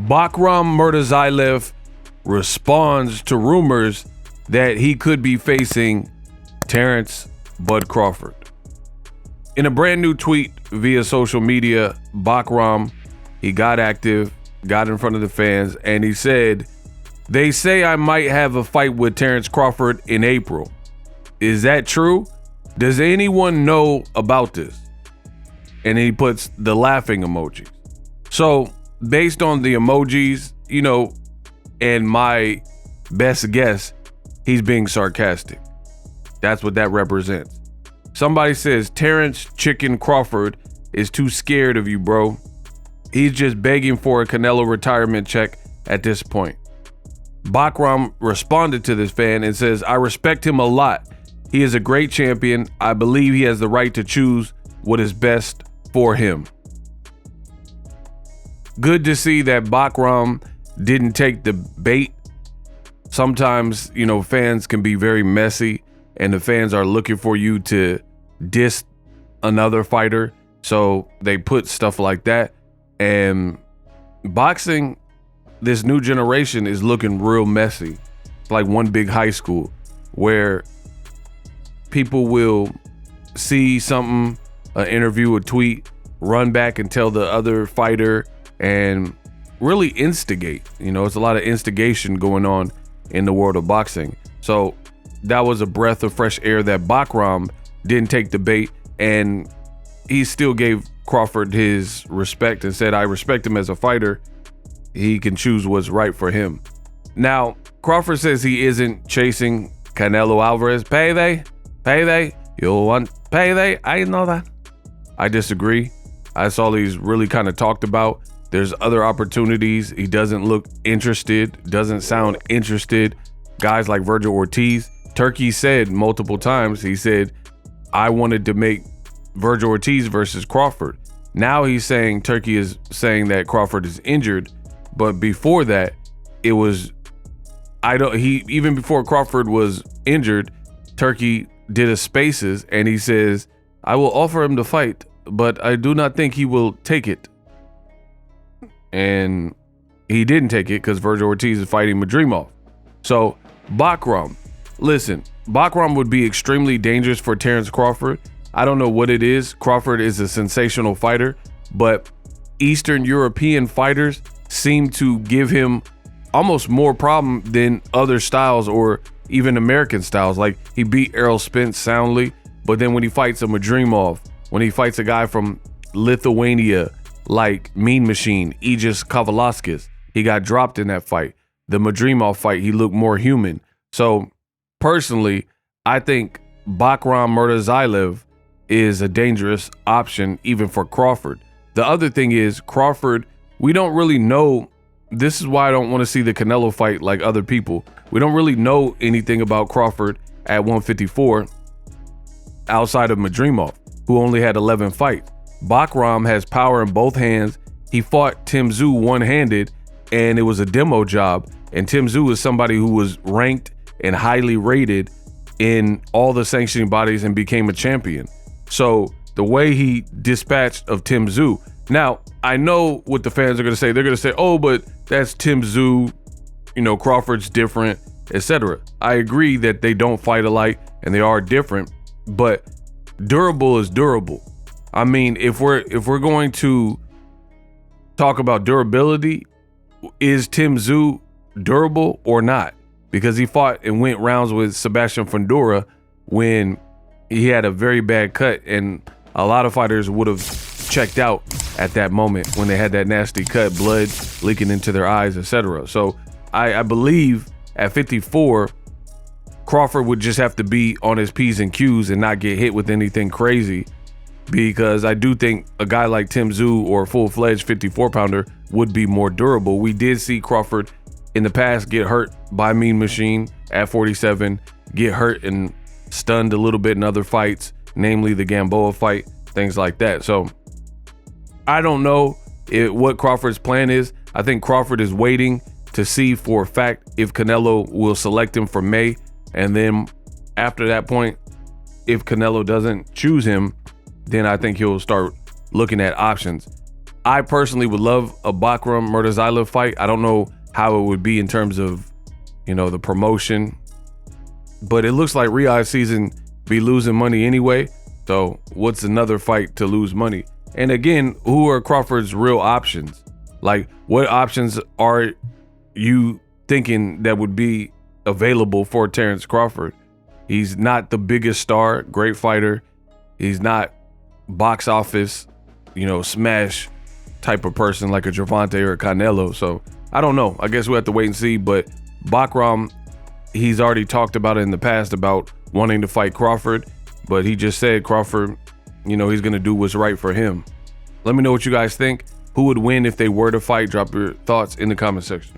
Bakhram Murtazayev responds to rumors that he could be facing Terence Bud Crawford. In a brand new tweet via social media, Bakhram, he got active, got in front of the fans, and he said, "They say I might have a fight with Terence Crawford in April. Is that true? Does anyone know about this?" And he puts the laughing emoji. So based on the emojis, and my best guess, he's being sarcastic. That's what that represents. Somebody says Terence Chicken Crawford is too scared of you, bro. He's just begging for a Canelo retirement check at this point. Bakhram responded to this fan and says, "I respect him a lot. He is a great champion. I believe he has the right to choose what is best for him." Good to see that Bakhram didn't take the bait. Sometimes, fans can be very messy, and the fans are looking for you to diss another fighter. So they put stuff like that. And boxing, this new generation is looking real messy. It's like one big high school where people will see something, an interview, a tweet, run back and tell the other fighter and really instigate. It's a lot of instigation going on in the world of boxing. So that was a breath of fresh air that Bakhram didn't take the bait, and he still gave Crawford his respect and said, "I respect him as a fighter. He can choose what's right for him." Now, Crawford says he isn't chasing Canelo Alvarez. Payday, you want payday? I know that. I disagree. That's all he's really kind of talked about. There's other opportunities. He doesn't look interested, doesn't sound interested. Guys like Virgil Ortiz. Turkey said multiple times, he said, "I wanted to make Virgil Ortiz versus Crawford." Now he's saying, Turkey is saying that Crawford is injured, but before that, it was, even before Crawford was injured, Turkey did a Spaces and he says, "I will offer him the fight, but I do not think he will take it." And he didn't take it because Virgil Ortiz is fighting Madrimov. So Bakhram, listen, Bakhram would be extremely dangerous for Terence Crawford. I don't know what it is. Crawford is a sensational fighter, but Eastern European fighters seem to give him almost more problem than other styles or even American styles. Like, he beat Errol Spence soundly, but then when he fights a Madrimov, when he fights a guy from Lithuania like Mean Machine, Aegis Kavalauskas, he got dropped in that fight. The Madrimov fight, he looked more human. So personally, I think Bakhram Murtazayev is a dangerous option even for Crawford. The other thing is, Crawford, we don't really know. This is why I don't want to see the Canelo fight like other people. We don't really know anything about Crawford at 154 outside of Madrimov, who only had 11 fights. Bakhram has power in both hands. He fought Tim Tszyu one-handed, and it was a demo job. And Tim Tszyu is somebody who was ranked and highly rated in all the sanctioning bodies and became a champion. So the way he dispatched of Tim Tszyu. Now, I know what the fans are going to say. They're going to say, "Oh, but that's Tim Tszyu, Crawford's different, etc." I agree that they don't fight alike and they are different, but durable is durable. I mean, if we're going to talk about durability, is Tim Tszyu durable or not? Because he fought and went rounds with Sebastian Fundora when he had a very bad cut, and a lot of fighters would have checked out at that moment when they had that nasty cut, blood leaking into their eyes, etc. So I believe at 54, Crawford would just have to be on his P's and Q's and not get hit with anything crazy, because I do think a guy like Tim Tszyu or a full-fledged 54-pounder would be more durable. We did see Crawford in the past get hurt by Mean Machine at 47, get hurt and stunned a little bit in other fights, namely the Gamboa fight, things like that. So I don't know what Crawford's plan is. I think Crawford is waiting to see for a fact if Canelo will select him for May. And then after that point, if Canelo doesn't choose him, then I think he'll start looking at options. I personally would love a Bakhram Murtazaev fight. I don't know how it would be in terms of, the promotion, but it looks like Riyadh season be losing money anyway. So what's another fight to lose money? And again, who are Crawford's real options? Like, what options are you thinking that would be available for Terence Crawford? He's not the biggest star, great fighter. He's not box office, smash type of person like a Gervonta or a Canelo. So I don't know. I guess we'll have to wait and see. But Bakhram, he's already talked about it in the past about wanting to fight Crawford, but he just said Crawford, he's going to do what's right for him. Let me know what you guys think. Who would win if they were to fight? Drop your thoughts in the comment section.